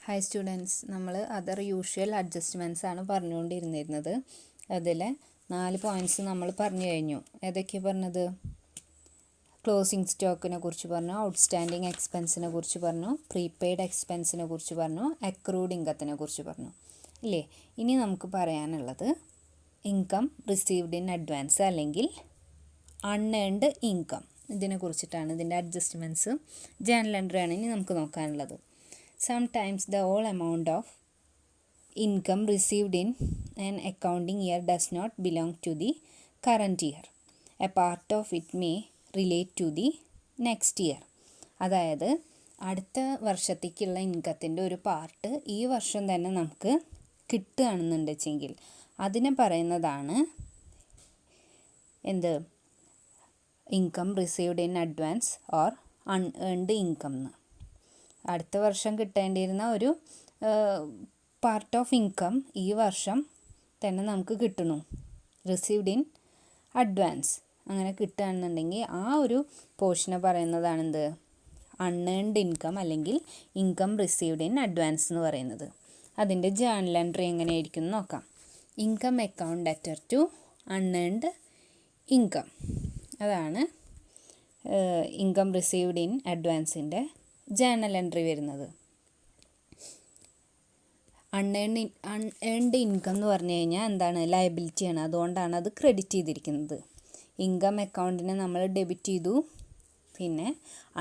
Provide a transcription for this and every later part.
Hi students, നമ്മൾ other usual adjustments ആണ് പറഞ്ഞുകൊണ്ടിരുന്നിരുന്നത്. അതിൽ 4 പോയിൻറ്റ്സ് നമ്മൾ പറഞ്ഞു കഴിഞ്ഞു. ഏതൊക്കെയാണ് പറഞ്ഞത്? ക്ലോസിംഗ് സ്റ്റോക്കിനെ കുറിച്ച് പറഞ്ഞു, ഔട്ട്സ്റ്റാൻഡിങ് എക്സ്പെൻസിനെ കുറിച്ച് പറഞ്ഞു, പ്രീപെയ്ഡ് എക്സ്പെൻസിനെ കുറിച്ച് പറഞ്ഞു, അക്രൂഡ് ഇൻകത്തിനെ കുറിച്ച് പറഞ്ഞു ഇല്ലേ. ഇനി നമുക്ക് പറയാനുള്ളത് ഇൻകം റിസീവ്ഡ് ഇൻ അഡ്വാൻസ് അല്ലെങ്കിൽ അൺഏൺഡ് ഇൻകം. ഇതിനെ കുറിച്ചിട്ടാണ്. ഇതിൻ്റെ അഡ്ജസ്റ്റ്മെൻറ്റ്സ് ജേണൽ എൻട്രി ആണ് ഇനി നമുക്ക് നോക്കാനുള്ളത്. Sometimes the whole amount of income received in an accounting year does not belong to the current year. A part of it may relate to the next year. അതായത് അടുത്ത വർഷത്തേക്കുള്ള ഇൻകത്തിൻ്റെ ഒരു part ഈ വർഷം തന്നെ നമുക്ക് കിട്ടുകയാണെന്നുണ്ടെങ്കിൽ അതിനെ പറയുന്നതാണ് എന്ത്? Income received in advance or unearned income എന്ന്. അടുത്ത വർഷം കിട്ടേണ്ടിയിരുന്ന ഒരു പാർട്ട് ഓഫ് ഇൻകം ഈ വർഷം തന്നെ നമുക്ക് കിട്ടണു, റിസീവ്ഡ് ഇൻ അഡ്വാൻസ്. അങ്ങനെ കിട്ടുകയാണെന്നുണ്ടെങ്കിൽ ആ ഒരു പോർഷനെ പറയുന്നതാണെന്ത്? അൺഏൺഡ് ഇൻകം അല്ലെങ്കിൽ ഇൻകം റിസീവ്ഡ് ഇൻ അഡ്വാൻസ് എന്ന് പറയുന്നത്. അതിൻ്റെ ജേണൽ എൻട്രി എങ്ങനെയായിരിക്കും എന്ന് നോക്കാം. Income account debtor to unearned income, അതാണ് ഇൻകം റിസീവ്ഡ് ഇൻ അഡ്വാൻസിൻ്റെ ജേണൽ എൻട്രി വരുന്നത്. അൺഏൺഡ് ഇൻകം എന്ന് പറഞ്ഞു കഴിഞ്ഞാൽ എന്താണ്? ലയബിലിറ്റിയാണ്. അതുകൊണ്ടാണ് അത് ക്രെഡിറ്റ് ചെയ്തിരിക്കുന്നത്. ഇൻകം അക്കൗണ്ടിനെ നമ്മൾ ഡെബിറ്റ് ചെയ്തു. പിന്നെ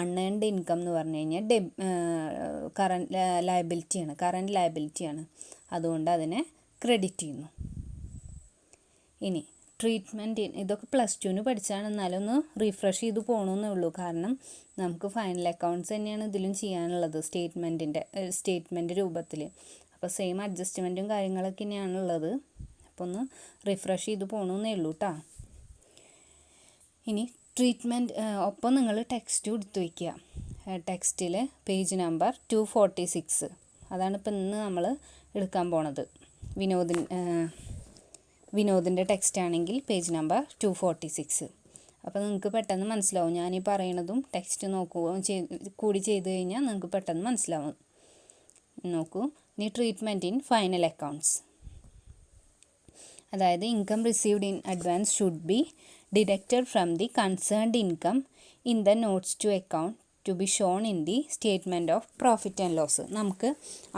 അൺഏൺഡ് ഇൻകം എന്ന് പറഞ്ഞു കഴിഞ്ഞാൽ കറൻറ്റ് ലയബിലിറ്റിയാണ്. അതുകൊണ്ട് അതിനെ ക്രെഡിറ്റ് ചെയ്യുന്നു. ഇനി ട്രീറ്റ്മെൻറ്റ്, ഇതൊക്കെ +2 പഠിച്ചാണ്, എന്നാലും ഒന്ന് റീഫ്രഷ് ചെയ്ത് പോകണമെന്നേ ഉള്ളൂ. കാരണം നമുക്ക് ഫൈനൽ അക്കൗണ്ട്സ് തന്നെയാണ് ഇതിലും ചെയ്യാനുള്ളത്, സ്റ്റേറ്റ്മെൻറ്റ് രൂപത്തിൽ. അപ്പോൾ സെയിം അഡ്ജസ്റ്റ്മെൻറ്റും കാര്യങ്ങളൊക്കെ തന്നെയാണുള്ളത്. അപ്പോൾ ഒന്ന് റീഫ്രഷ് ചെയ്ത് പോകണമെന്നേ ഉള്ളൂ കേട്ടോ. ഇനി ട്രീറ്റ്മെൻറ്റ് ഒപ്പം നിങ്ങൾ ടെക്സ്റ്റ് എടുത്ത് വയ്ക്കുക. ടെക്സ്റ്റിൽ പേജ് നമ്പർ 246, അതാണ് ഇപ്പം ഇന്ന് നമ്മൾ എടുക്കാൻ പോണത്. വിനോദിൻ്റെ ടെക്സ്റ്റ് ആണെങ്കിൽ പേജ് നമ്പർ 246. അപ്പോൾ നിങ്ങൾക്ക് പെട്ടെന്ന് മനസ്സിലാവും. ഞാനീ പറയണതും ടെക്സ്റ്റ് കൂടി ചെയ്ത് കഴിഞ്ഞാൽ നിങ്ങൾക്ക് പെട്ടെന്ന് മനസ്സിലാവും. നോക്കൂ, ഇനി ട്രീറ്റ്മെൻറ്റ് ഇൻ ഫൈനൽ അക്കൗണ്ട്സ്. അതായത് income received in advance should be deducted from the concerned income in the notes to account to be shown in the statement of profit and loss. നമുക്ക്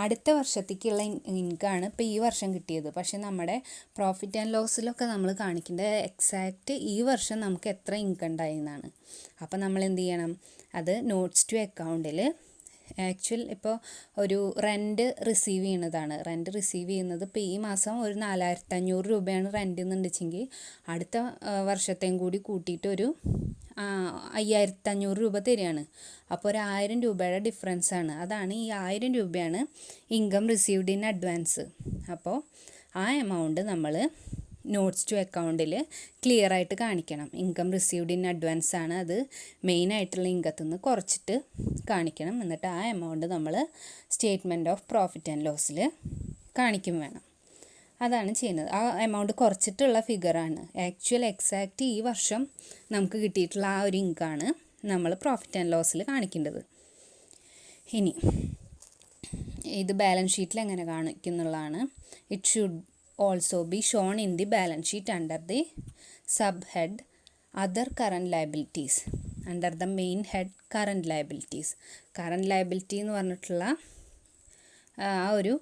അടുത്ത വർഷത്തേക്കുള്ള ഇൻകമാണ് ഇപ്പോൾ ഈ വർഷം കിട്ടിയത്. പക്ഷേ നമ്മുടെ പ്രോഫിറ്റ് ആൻഡ് ലോസിലൊക്കെ നമ്മൾ കാണിക്കേണ്ടത് എക്സാക്റ്റ് ഈ വർഷം നമുക്ക് എത്ര ഇൻകം ഉണ്ടായെന്നാണ്. അപ്പോൾ നമ്മൾ എന്ത് ചെയ്യണം? അത് നോട്ട്സ് ടു അക്കൗണ്ടിൽ ഇപ്പോൾ ഒരു റെൻറ്റ് റിസീവ് ചെയ്യുന്നതാണ്. റെൻറ്റ് റിസീവ് ചെയ്യുന്നത് ഇപ്പോൾ ഈ മാസം ഒരു 4500 രൂപയാണ് റെൻറ്റ് എന്നുണ്ടെച്ചെങ്കിൽ അടുത്ത വർഷത്തെയും കൂടി കൂട്ടിയിട്ട് ഒരു 5500 രൂപ തരികയാണ്. അപ്പോൾ ഒരു 1000 രൂപയുടെ ഡിഫറൻസാണ്. അതാണ് ഈ 1000 രൂപയാണ് ഇൻകം റിസീവ്ഡ് ഇൻ അഡ്വാൻസ്. അപ്പോൾ ആ എമൗണ്ട് നമ്മൾ നോട്ട്സ് ടു അക്കൗണ്ടിൽ ക്ലിയർ ആയിട്ട് കാണിക്കണം. ഇൻകം റിസീവ്ഡ് ഇൻ അഡ്വാൻസ് ആണ്, അത് മെയിനായിട്ടുള്ള ഇൻകത്തിൽ നിന്ന് കുറച്ചിട്ട് കാണിക്കണം. എന്നിട്ട് ആ എമൗണ്ട് നമ്മൾ സ്റ്റേറ്റ്മെൻറ്റ് ഓഫ് പ്രോഫിറ്റ് ആൻഡ് ലോസിൽ കാണിക്കും വേണം. അതാണ് ചെയ്യുന്നത്. ആ എമൗണ്ട് കുറച്ചിട്ടുള്ള ഫിഗറാണ് എക്സാക്റ്റ് ഈ വർഷം നമുക്ക് കിട്ടിയിട്ടുള്ള ആ ഒരു ഇൻകമാണ് നമ്മൾ പ്രോഫിറ്റ് ആൻഡ് ലോസിൽ കാണിക്കേണ്ടത്. ഇനി ഇത് ബാലൻസ് ഷീറ്റിൽ എങ്ങനെ കാണിക്കുന്നുള്ളതാണ്. It should also be shown in the balance sheet under the sub head other current liabilities under the main head current liabilities. Current liability എന്ന് പറഞ്ഞിട്ടുള്ള ആ ഒരു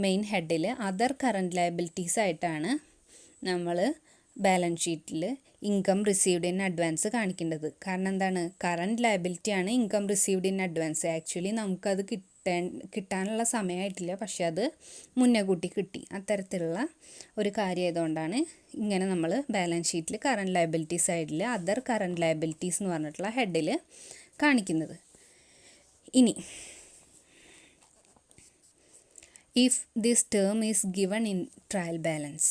മെയിൻ ഹെഡിൽ അതർ കറൻറ്റ് ലയബിലിറ്റീസ് ആയിട്ടാണ് നമ്മൾ ബാലൻസ് ഷീറ്റിൽ ഇൻകം റിസീവ്ഡ് ഇൻ അഡ്വാൻസ് കാണിക്കേണ്ടത്. കാരണം എന്താണ്? കറൻറ്റ് ലയബിലിറ്റിയാണ് income received in advance. Actually നമുക്കത് കിട്ടാനുള്ള സമയമായിട്ടില്ല, പക്ഷെ അത് മുന്നേ കൂട്ടി കിട്ടി. അത്തരത്തിലുള്ള ഒരു കാര്യമായതുകൊണ്ടാണ് ഇങ്ങനെ നമ്മൾ ബാലൻസ് ഷീറ്റിൽ കറൻറ്റ് ലയബിലിറ്റി സൈഡിൽ അതർ കറൻറ്റ് ലയബിലിറ്റീസ് എന്ന് പറഞ്ഞിട്ടുള്ള ഹെഡിൽ കാണിക്കുന്നത്. ഇനി if this term is given in trial balance,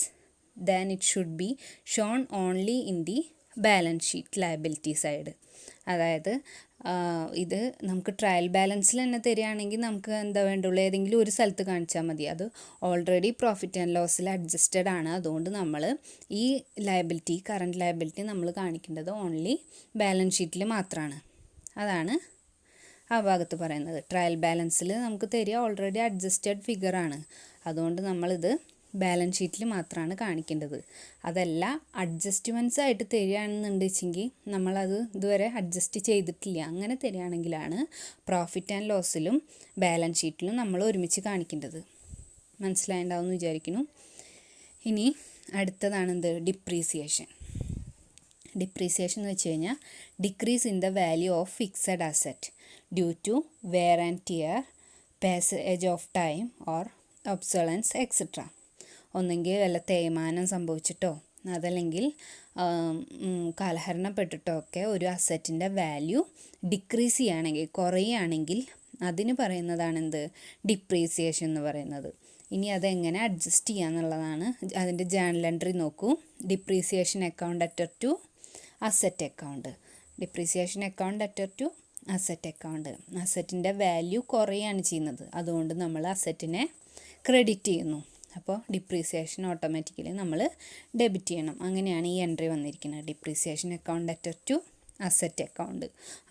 then it should be shown only in the balance sheet liability side. അതായത് ഇത് നമുക്ക് ട്രയൽ ബാലൻസിൽ തന്നെ തരികയാണെങ്കിൽ നമുക്ക് എന്താ വേണ്ടുള്ളൂ, ഏതെങ്കിലും ഒരു സ്ഥലത്ത് കാണിച്ചാൽ മതി. അത് ഓൾറെഡി പ്രോഫിറ്റ് ആൻഡ് ലോസിൽ അഡ്ജസ്റ്റഡ് ആണ്. അതുകൊണ്ട് നമ്മൾ ഈ ലയബിലിറ്റി, കറൻറ്റ് ലയബിലിറ്റി നമ്മൾ കാണിക്കേണ്ടത് ഓൺലി ബാലൻസ് ഷീറ്റിൽ മാത്രമാണ്. അതാണ് ആ ഭാഗത്ത് പറയുന്നത്. ട്രയൽ ബാലൻസിൽ നമുക്ക് തരിക ഓൾറെഡി അഡ്ജസ്റ്റഡ് ഫിഗറാണ്. അതുകൊണ്ട് നമ്മളിത് ബാലൻസ് ഷീറ്റിൽ മാത്രമാണ് കാണിക്കേണ്ടത്. അതല്ല അഡ്ജസ്റ്റ്മെൻറ്റ്സ് ആയിട്ട് തരികയാണെന്നുണ്ട് വെച്ചെങ്കിൽ നമ്മളത് ഇതുവരെ അഡ്ജസ്റ്റ് ചെയ്തിട്ടില്ല, അങ്ങനെ തരികയാണെങ്കിലാണ് പ്രോഫിറ്റ് ആൻഡ് ലോസിലും ബാലൻസ് ഷീറ്റിലും നമ്മൾ ഒരുമിച്ച് കാണിക്കേണ്ടത്. മനസ്സിലായിട്ടുണ്ടാവുമെന്ന് വിചാരിക്കുന്നു. ഇനി അടുത്തതാണ് എന്ത്? ഡിപ്രീസിയേഷൻ. ഡിപ്രീസിയേഷൻ എന്ന് വെച്ച് കഴിഞ്ഞാൽ decrease in the value of fixed asset due to wear and tear, passage of time or obsolescence etcetera. ഒന്നെങ്കിൽ വല്ല തേയ്മാനം സംഭവിച്ചിട്ടോ അതല്ലെങ്കിൽ കാലഹരണപ്പെട്ടിട്ടോ ഒക്കെ ഒരു അസറ്റിൻ്റെ വാല്യൂ ഡിക്രീസ് ചെയ്യുകയാണെങ്കിൽ, കുറയുകയാണെങ്കിൽ അതിന് പറയുന്നതാണ് എന്ത്? ഡിപ്രീസിയേഷൻ എന്ന് പറയുന്നത്. ഇനി അതെങ്ങനെ അഡ്ജസ്റ്റ് ചെയ്യുക എന്നുള്ളതാണ്. അതിൻ്റെ ജേണൽ എൻട്രി നോക്കൂ. Depreciation account അറ്റർ to asset account. Depreciation account അറ്റർ to asset account. അസറ്റിൻ്റെ വാല്യൂ കുറയാണ് ചെയ്യുന്നത്, അതുകൊണ്ട് നമ്മൾ അസറ്റിനെ ക്രെഡിറ്റ് ചെയ്യുന്നു. അപ്പോൾ ഡിപ്രീസിയേഷൻ ഓട്ടോമാറ്റിക്കലി നമ്മൾ ഡെബിറ്റ് ചെയ്യണം. അങ്ങനെയാണ് ഈ എൻട്രി വന്നിരിക്കുന്നത്. Depreciation account അറ്റർ to asset account.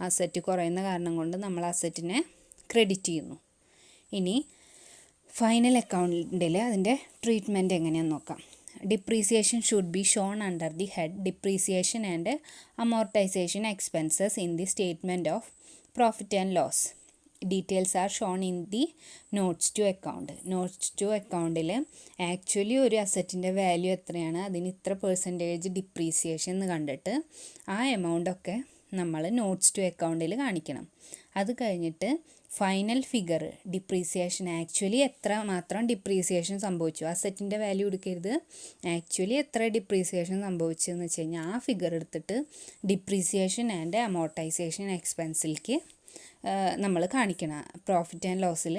Asset കുറയുന്ന കാരണം കൊണ്ട് നമ്മൾ അസറ്റിനെ ക്രെഡിറ്റ് ചെയ്യുന്നു. ഇനി ഫൈനൽ അക്കൗണ്ടിൽ അതിൻ്റെ ട്രീറ്റ്മെൻറ്റ് എങ്ങനെയാണെന്ന് നോക്കാം. Depreciation should be shown under the head depreciation and amortisation expenses in the statement of profit and loss. Details are shown in the notes to account. Notes to അക്കൗണ്ടിൽ actually ഒരു അസറ്റിൻ്റെ value എത്രയാണ്, അതിന് ഇത്ര percentage depreciation എന്ന് കണ്ടിട്ട് ആ എമൗണ്ടൊക്കെ നമ്മൾ നോട്ട്സ് ടു അക്കൗണ്ടിൽ കാണിക്കണം. അത് കഴിഞ്ഞിട്ട് ഫൈനൽ ഫിഗർ ഡിപ്രീസിയേഷൻ ആക്ച്വലി എത്ര മാത്രം ഡിപ്രീസിയേഷൻ സംഭവിച്ചു, അസറ്റിൻ്റെ വാല്യൂ എടുക്കരുത്, ആക്ച്വലി എത്ര ഡിപ്രീസിയേഷൻ സംഭവിച്ചതെന്ന് വെച്ച് കഴിഞ്ഞാൽ ആ ഫിഗർ എടുത്തിട്ട് ഡിപ്രീസിയേഷൻ ആൻഡ് അമോർട്ടൈസേഷൻ എക്സ്പെൻസിലേക്ക് നമ്മൾ കാണിക്കണം. പ്രോഫിറ്റ് ആൻഡ് ലോസിൽ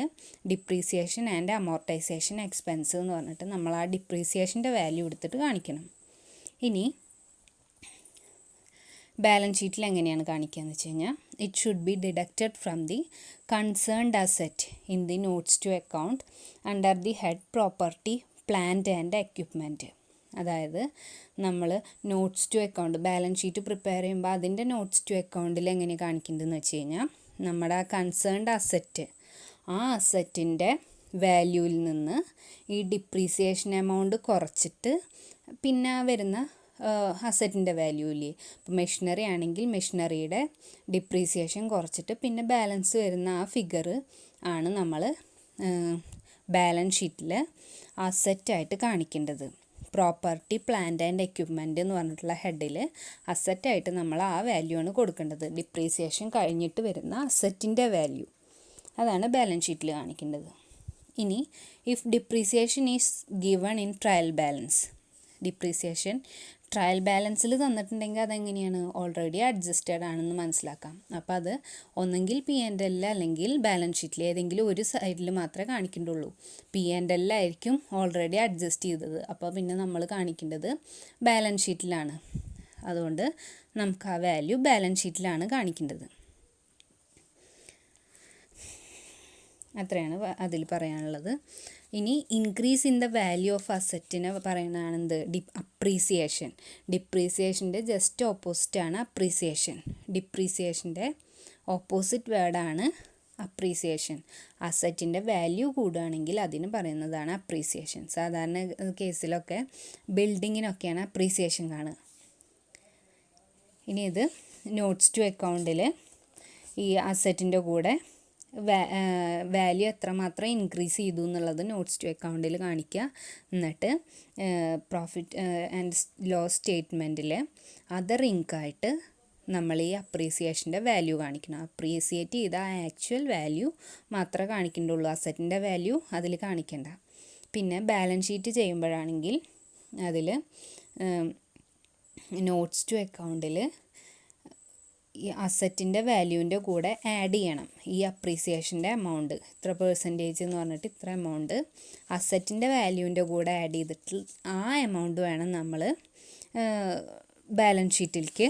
ഡിപ്രീസിയേഷൻ ആൻഡ് അമോർട്ടൈസേഷൻ എക്സ്പെൻസ് എന്ന് പറഞ്ഞിട്ട് നമ്മൾ ആ ഡിപ്രീസിയേഷൻ്റെ വാല്യൂ എടുത്തിട്ട് കാണിക്കണം. ഇനി ബാലൻസ് ഷീറ്റിൽ എങ്ങനെയാണ് കാണിക്കുക എന്ന് വെച്ച് കഴിഞ്ഞാൽ it should be deducted from the concerned asset in the notes to account under the head property plant and equipment. അതായത് നമ്മൾ notes to account balance sheet prepare ചെയ്യുമ്പോൾ അതിൻ്റെ നോട്ട്സ് ടു അക്കൗണ്ടിൽ എങ്ങനെ കാണിക്കേണ്ടതെന്ന് വെച്ച് കഴിഞ്ഞാൽ നമ്മുടെ ആ കൺസേൺഡ് അസറ്റ്, ആ അസറ്റിൻ്റെ വാല്യൂവിൽ നിന്ന് ഈ ഡിപ്രീസിയേഷൻ എമൗണ്ട് കുറച്ചിട്ട് പിന്നെ വരുന്ന അസറ്റിൻ്റെ വാല്യൂവില്ലേ, ഇപ്പോൾ മെഷീനറി ആണെങ്കിൽ മെഷീനറിയുടെ ഡിപ്രീസിയേഷൻ കുറച്ചിട്ട് പിന്നെ ബാലൻസ് വരുന്ന ആ ഫിഗർ ആണ് നമ്മൾ ബാലൻസ് ഷീറ്റിൽ അസറ്റായിട്ട് കാണിക്കേണ്ടത്. പ്രോപ്പർട്ടി പ്ലാന്റ് ആൻഡ് എക്യുപ്മെൻറ്റ് എന്ന് പറഞ്ഞിട്ടുള്ള ഹെഡിൽ അസറ്റായിട്ട് നമ്മൾ ആ വാല്യൂ ആണ് കൊടുക്കേണ്ടത്. ഡിപ്രീസിയേഷൻ കഴിഞ്ഞിട്ട് വരുന്ന അസറ്റിൻ്റെ വാല്യൂ അതാണ് ബാലൻസ് ഷീറ്റിൽ കാണിക്കേണ്ടത്. ഇനി if depreciation is given in trial balance, depreciation trial ബാലൻസിൽ തന്നിട്ടുണ്ടെങ്കിൽ അതെങ്ങനെയാണ് ഓൾറെഡി അഡ്ജസ്റ്റഡ് ആണെന്ന് മനസ്സിലാക്കാം. അപ്പോൾ അത് ഒന്നെങ്കിൽ P&L അല്ലെങ്കിൽ ബാലൻസ് ഷീറ്റിൽ ഏതെങ്കിലും ഒരു സൈഡിൽ മാത്രമേ കാണിക്കേണ്ടുള്ളൂ. P&L ആയിരിക്കും ഓൾറെഡി അഡ്ജസ്റ്റ് ചെയ്തത്, അപ്പോൾ പിന്നെ നമ്മൾ കാണിക്കേണ്ടത് ബാലൻസ് ഷീറ്റിലാണ്. അതുകൊണ്ട് നമുക്ക് ആ വാല്യൂ ബാലൻസ് ഷീറ്റിലാണ് കാണിക്കേണ്ടത്. അത്രയാണ് അതിൽ പറയാനുള്ളത്. ഇനി increase in the value of അസറ്റിനെ പറയുന്നതാണ് എന്ത്? അപ്രീസിയേഷൻ. ഡിപ്രീസിയേഷൻ്റെ ജസ്റ്റ് ഓപ്പോസിറ്റാണ് അപ്രീസിയേഷൻ. ഡിപ്രീസിയേഷൻ്റെ ഓപ്പോസിറ്റ് വേർഡാണ് അപ്രീസിയേഷൻ. അസറ്റിൻ്റെ വാല്യൂ കൂടുകയാണെങ്കിൽ അതിന് പറയുന്നതാണ് അപ്രീസിയേഷൻ. സാധാരണ കേസിലൊക്കെ ബിൽഡിങ്ങിനൊക്കെയാണ് അപ്രീസിയേഷൻ കാണുക. ഇനി ഇത് നോട്ട്സ് ടു അക്കൗണ്ടിൽ ഈ അസറ്റിൻ്റെ കൂടെ വാല്യൂ എത്രമാത്രം ഇൻക്രീസ് ചെയ്തു എന്നുള്ളത് നോട്ട്സ് ടു അക്കൗണ്ടിൽ കാണിക്കുക. എന്നിട്ട് പ്രോഫിറ്റ് ആൻഡ് ലോസ് സ്റ്റേറ്റ്മെൻറ്റിൽ അതർ ഇൻകായിട്ട് നമ്മൾ ഈ അപ്രീസിയേഷൻ്റെ വാല്യൂ കാണിക്കണം. അപ്രീസിയേറ്റ് ചെയ്ത ആക്ച്വൽ വാല്യൂ മാത്രമേ കാണിക്കേണ്ടുള്ളൂ, അസറ്റിൻ്റെ വാല്യൂ അതിൽ കാണിക്കേണ്ട. പിന്നെ ബാലൻസ് ഷീറ്റ് ചെയ്യുമ്പോഴാണെങ്കിൽ അതിൽ നോട്ട്സ് ടു അക്കൗണ്ടിൽ ഈ അസറ്റിൻ്റെ വാല്യൂവിൻ്റെ കൂടെ ആഡ് ചെയ്യണം ഈ അപ്രീസിയേഷൻ്റെ എമൗണ്ട്. ഇത്ര പെർസെൻറ്റേജ് എന്ന് പറഞ്ഞിട്ട് ഇത്ര എമൗണ്ട് അസറ്റിൻ്റെ വാല്യൂവിൻ്റെ കൂടെ ആഡ് ചെയ്തിട്ട് ആ എമൗണ്ട് വേണം നമ്മൾ ബാലൻസ് ഷീറ്റിലേക്ക്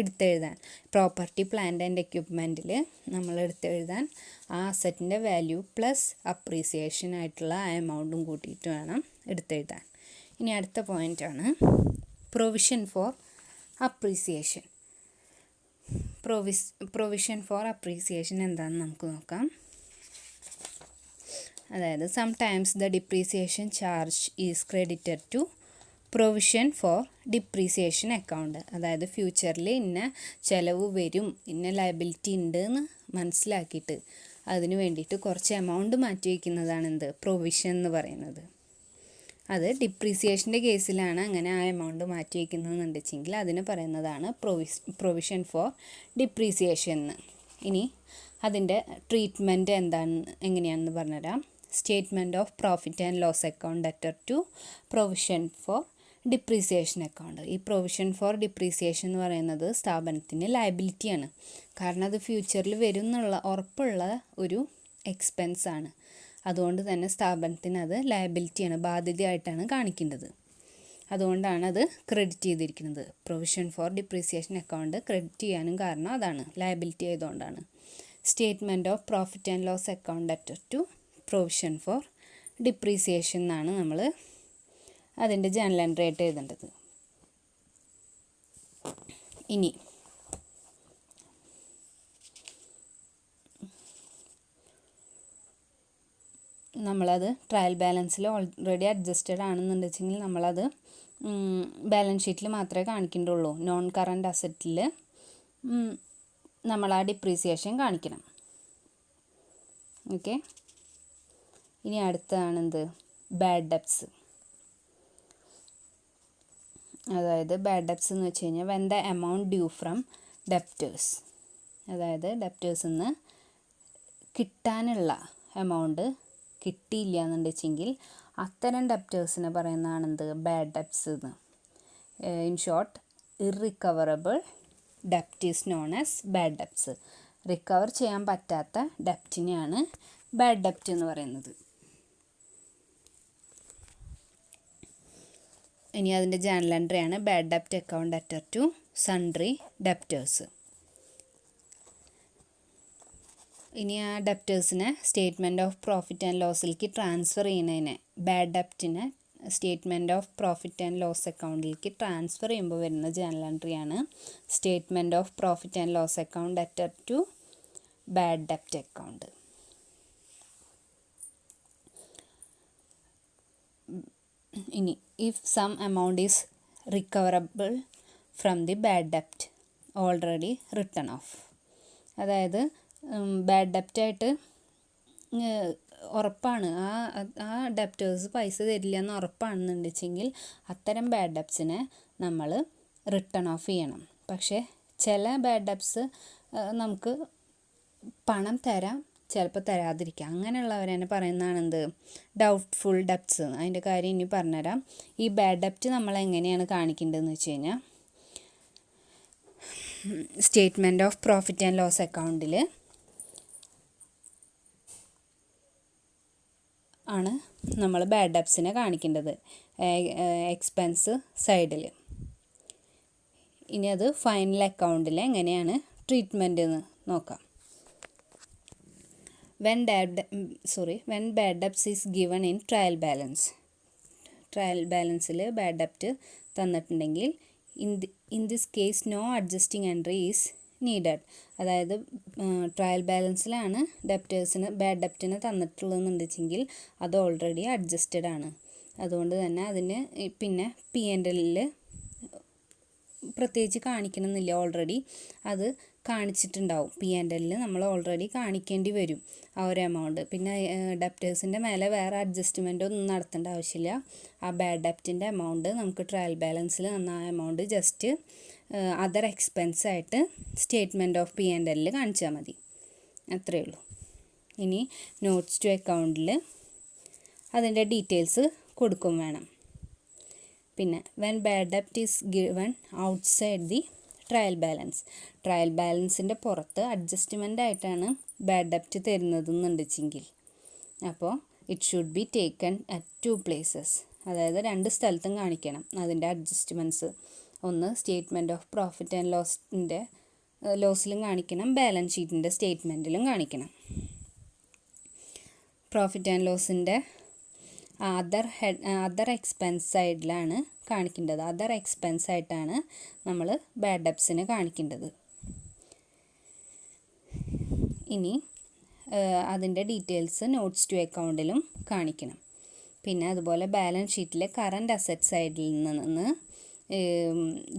എടുത്തെഴുതാൻ. പ്രോപ്പർട്ടി പ്ലാന്റ് ആൻഡ് എക്യുപ്മെൻറ്റിൽ നമ്മൾ എടുത്തെഴുതാൻ ആ അസറ്റിൻ്റെ വാല്യൂ പ്ലസ് അപ്രീസിയേഷൻ ആയിട്ടുള്ള ആ എമൗണ്ടും കൂട്ടിയിട്ട് വേണം എടുത്തെഴുതാൻ. ഇനി അടുത്ത പോയിൻ്റാണ് provision for appreciation. Provision for appreciation എന്താണെന്ന് നമുക്ക് നോക്കാം. അതായത് sometimes the depreciation charge is credited to provision for depreciation account. അതായത് ഫ്യൂച്ചറിൽ ഇന്ന ചിലവ് വരും, ഇന്ന ലയബിലിറ്റി ഉണ്ട് എന്ന് മനസ്സിലാക്കിയിട്ട് അതിന് വേണ്ടിയിട്ട് കുറച്ച് എമൗണ്ട് മാറ്റി വയ്ക്കുന്നതാണ് എന്ത് പ്രൊവിഷൻ എന്ന് പറയുന്നത്. അത് ഡിപ്രീസിയേഷൻ്റെ കേസിലാണ് അങ്ങനെ ആ എമൗണ്ട് മാറ്റി വയ്ക്കുന്നതെന്ന് വെച്ചെങ്കിൽ അതിന് പറയുന്നതാണ് പ്രൊവിഷൻ ഫോർ ഡിപ്രീസിയേഷൻ എന്ന്. ഇനി അതിൻ്റെ ട്രീറ്റ്മെൻറ്റ് എങ്ങനെയാണെന്ന് പറഞ്ഞുതരാം. Statement of profit and loss account debtor to provision for depreciation account. ഈ പ്രൊവിഷൻ ഫോർ ഡിപ്രീസിയേഷൻ എന്ന് പറയുന്നത് സ്ഥാപനത്തിന് ലയബിലിറ്റിയാണ്. കാരണം അത് ഫ്യൂച്ചറിൽ വരും എന്നുള്ള ഉറപ്പുള്ള ഒരു എക്സ്പെൻസാണ്. അതുകൊണ്ട് തന്നെ സ്ഥാപനത്തിന് അത് ലയബിലിറ്റിയാണ്, ബാധ്യതയായിട്ടാണ് കാണിക്കേണ്ടത്. അതുകൊണ്ടാണ് അത് ക്രെഡിറ്റ് ചെയ്തിരിക്കുന്നത്. Provision for depreciation account credit ചെയ്യാനും കാരണം അതാണ്, ലയബിലിറ്റി ആയതുകൊണ്ടാണ്. Statement of profit and loss account debtor to provision for depreciation എന്നാണ് നമ്മൾ അതിൻ്റെ ജേണൽ എൻട്രി ആയിട്ട് എഴുതേണ്ടത്. ഇനി നമ്മളത് ട്രയൽ ബാലൻസിൽ ഓൾറെഡി അഡ്ജസ്റ്റഡ് ആണെന്നുണ്ടെങ്കിൽ നമ്മളത് ബാലൻസ് ഷീറ്റിൽ മാത്രമേ കാണിക്കേണ്ടുള്ളൂ. നോൺ കറൻറ്റ് അസറ്റിൽ നമ്മൾ ആ ഡിപ്രീസിയേഷൻ കാണിക്കണം. ഓക്കെ. ഇനി അടുത്തതാണെന്ത് ബാഡ് ഡെപ്റ്റ്സ്. അതായത് ബാഡ് ഡെപ്റ്റ്സ് എന്ന് വെച്ച് കഴിഞ്ഞാൽ when the amount due from debtors. അതായത് ഡെപ്റ്റേഴ്സിൽ നിന്ന് കിട്ടാനുള്ള എമൗണ്ട് കിട്ടിയില്ല എന്നുണ്ടെങ്കിൽ അത്തരം ഡെപ്റ്റേഴ്സിനെ പറയുന്നതാണ് എന്ത് ബാഡ് ഡെപ്റ്റ്സ് എന്ന്. ഇൻ ഷോർട്ട്, ഇറിക്കവറബിൾ ഡെപ്റ്റ് is known as bad debts. Recover ചെയ്യാൻ പറ്റാത്ത ഡെപ്റ്റിനെയാണ് ബാഡ് ഡെപ്റ്റ് എന്ന് പറയുന്നത്. ഇനി അതിൻ്റെ ജേണൽ എൻട്രിയാണ് ബാഡ് ഡെപ്റ്റ് account debtor to sundry debtors. ഇനി ആ ഡെപ്റ്റേഴ്സിനെ സ്റ്റേറ്റ്മെൻറ്റ് ഓഫ് പ്രോഫിറ്റ് ആൻഡ് ലോസിലേക്ക് ട്രാൻസ്ഫർ ചെയ്യുന്നതിനെ, ബാഡ് ഡെപ്റ്റിനെ statement of profit and loss അക്കൗണ്ടിലേക്ക് ട്രാൻസ്ഫർ ചെയ്യുമ്പോൾ വരുന്ന ജേണൽ എൻട്രിയാണ് statement of profit and loss account debtor to bad ഡെപ്റ്റ് അക്കൗണ്ട്. ഇനി if some amount is recoverable from the bad ഡെപ്റ്റ് ഓൾറെഡി റിട്ടൺ ഓഫ്. അതായത് ബാഡ് ഡെപ്റ്റായിട്ട് ഉറപ്പാണ്, ആ ഡെപ്റ്റേഴ്സ് പൈസ തരില്ല എന്ന് ഉറപ്പാണെന്നുണ്ടെങ്കിൽ അത്തരം ബാഡ് ഡെപ്റ്റ്സിനെ നമ്മൾ റിട്ടൺ ഓഫ് ചെയ്യണം. പക്ഷേ ചില ബാഡ് ഡെപ്റ്റ്സ് നമുക്ക് പണം തരാം, ചിലപ്പോൾ തരാതിരിക്കാം. അങ്ങനെയുള്ളവരെന്നെ പറയുന്നതാണ് എന്ത് ഡൗട്ട്ഫുൾ ഡെപ്റ്റ്സ്. അതിൻ്റെ കാര്യം ഇനി പറഞ്ഞുതരാം. ഈ ബാഡ് ഡെപ്റ്റ് നമ്മൾ എങ്ങനെയാണ് കാണിക്കേണ്ടതെന്ന് വെച്ച് കഴിഞ്ഞാൽ statement of profit and loss അക്കൗണ്ടിൽ ആണ് നമ്മൾ ബാഡ് ഡെപ്റ്റ്സിനെ കാണിക്കേണ്ടത്, എക്സ്പെൻസ് സൈഡിൽ. ഇനി അത് ഫൈനൽ അക്കൗണ്ടിൽ എങ്ങനെയാണ് ട്രീറ്റ്മെൻറ്റ് എന്ന് നോക്കാം. when bad debts is given in trial balance. Trial ബാലൻസിൽ ബാഡ് ഡെപ്റ്റ് തന്നിട്ടുണ്ടെങ്കിൽ in this case no adjusting entry is needed. അതായത് ട്രയൽ ബാലൻസിലാണ് ബാഡ് ഡെപ്റ്റിന് തന്നിട്ടുള്ളതെന്നുണ്ടെങ്കിൽ അത് ഓൾറെഡി അഡ്ജസ്റ്റഡ് ആണ്. അതുകൊണ്ട് തന്നെ അതിന് പിന്നെ P&L പ്രത്യേകിച്ച് കാണിക്കണമെന്നില്ല, ഓൾറെഡി അത് കാണിച്ചിട്ടുണ്ടാവും. P&L നമ്മൾ ഓൾറെഡി കാണിക്കേണ്ടി വരും ആ ഒരു എമൗണ്ട്. പിന്നെ ഡെപ്റ്റേഴ്സിൻ്റെ മേലെ വേറെ അഡ്ജസ്റ്റ്മെൻ്റ് ഒന്നും നടത്തേണ്ട ആവശ്യമില്ല. ആ ബാഡ് ഡെപ്റ്റിൻ്റെ എമൗണ്ട് നമുക്ക് ട്രയൽ ബാലൻസിൽ തന്ന ആ എമൗണ്ട് ജസ്റ്റ് അതർ എക്സ്പെൻസ് ആയിട്ട് സ്റ്റേറ്റ്മെൻറ്റ് ഓഫ് P&L കാണിച്ചാൽ മതി, അത്രയേ ഉള്ളൂ. ഇനി നോട്ട്സ് ടു അക്കൗണ്ടിൽ അതിൻ്റെ ഡീറ്റെയിൽസ് കൊടുക്കും വേണം. പിന്നെ വെൻ ബാഡ് ഡെപ്റ്റ് is given outside the trial ബാലൻസിൻ്റെ പുറത്ത് അഡ്ജസ്റ്റ്മെൻ്റ് ആയിട്ടാണ് ബാഡ് ഡെപ്റ്റ് തരുന്നതെന്നുണ്ടെങ്കിൽ അപ്പോൾ it should be taken at 2 places. അതായത് 2 സ്ഥലത്തും കാണിക്കണം അതിൻ്റെ അഡ്ജസ്റ്റ്മെൻറ്റ്സ്. ഒന്ന് സ്റ്റേറ്റ്മെൻറ്റ് ഓഫ് പ്രോഫിറ്റ് ആൻഡ് ലോസിലും കാണിക്കണം, ബാലൻസ് ഷീറ്റിൻ്റെ സ്റ്റേറ്റ്മെൻറ്റിലും കാണിക്കണം. പ്രോഫിറ്റ് ആൻഡ് ലോസിൻ്റെ അതർ എക്സ്പെൻസ് സൈഡിലാണ് കാണിക്കേണ്ടത്. അതർ എക്സ്പെൻസ് ആയിട്ടാണ് നമ്മൾ ബാഡ് ഡെപ്റ്റ്സിനെ കാണിക്കേണ്ടത്. ഇനി അതിൻ്റെ ഡീറ്റെയിൽസ് നോട്ട്സ് ടു അക്കൗണ്ടിലും കാണിക്കണം. പിന്നെ അതുപോലെ ബാലൻസ് ഷീറ്റിലെ കറൻറ്റ് അസറ്റ് സൈഡിൽ നിന്ന്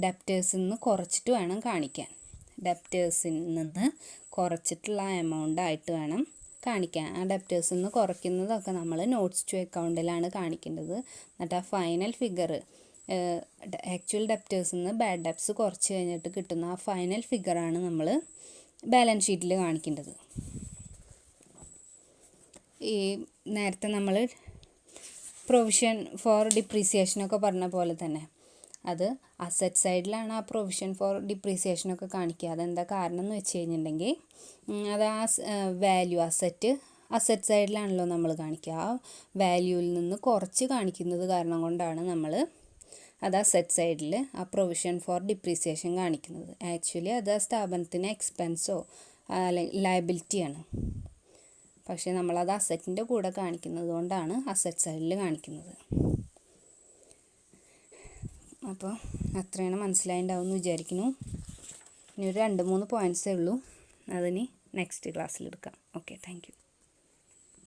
ഡെപ്റ്റേഴ്സിൽ നിന്ന് കുറച്ചിട്ട് വേണം കാണിക്കാൻ. ഡെപ്റ്റേഴ്സിൽ നിന്ന് കുറച്ചിട്ടുള്ള എമൗണ്ട് ആയിട്ട് വേണം കാണിക്കാൻ. ആ ഡെപ്റ്റേഴ്സിൽ നിന്ന് കുറയ്ക്കുന്നതൊക്കെ നമ്മൾ നോട്ട്സ് ടു അക്കൗണ്ടിലാണ് കാണിക്കേണ്ടത്. എന്നിട്ട് ആ ഫൈനൽ ഫിഗർ ആക്ച്വൽ ഡെപ്റ്റേഴ്സിൽ നിന്ന് ബാഡ് ഡെപ്റ്റ്സ് കുറച്ച് കഴിഞ്ഞിട്ട് കിട്ടുന്ന ആ ഫൈനൽ ഫിഗറാണ് നമ്മൾ ബാലൻസ് ഷീറ്റിൽ കാണിക്കേണ്ടത്. ഈ നേരത്തെ നമ്മൾ പ്രൊവിഷൻ ഫോർ ഡിപ്രീസിയേഷനൊക്കെ പറഞ്ഞ പോലെ തന്നെ അത് അസറ്റ് സൈഡിലാണ് ആ പ്രൊവിഷൻ ഫോർ ഡിപ്രീസിയേഷനൊക്കെ കാണിക്കുക. അതെന്താ കാരണം എന്ന് വെച്ച് കഴിഞ്ഞിട്ടുണ്ടെങ്കിൽ അത് ആ വാല്യൂ അസറ്റ് സൈഡിലാണല്ലോ നമ്മൾ കാണിക്കുക. ആ വാല്യൂവിൽ നിന്ന് കുറച്ച് കാണിക്കുന്നത് കാരണം കൊണ്ടാണ് നമ്മൾ അത് അസറ്റ് സൈഡിൽ ആ പ്രൊവിഷൻ ഫോർ ഡിപ്രീസിയേഷൻ കാണിക്കുന്നത്. ആക്ച്വലി അത് ആ സ്ഥാപനത്തിന് എക്സ്പെൻസോ ലയബിലിറ്റിയാണ്. പക്ഷേ നമ്മളത് അസറ്റിൻ്റെ കൂടെ കാണിക്കുന്നത് കൊണ്ടാണ് അസറ്റ് സൈഡിൽ കാണിക്കുന്നത്. അപ്പോൾ അത്രയാണ് മനസ്സിലായിട്ടുണ്ടാവും എന്ന് വിചാരിക്കുന്നു. ഇനി ഒരു 2-3 പോയിൻറ്റ്സേ ഉള്ളൂ. അതിന് നെക്സ്റ്റ് ക്ലാസ്സിലെടുക്കാം. Okay, thank U.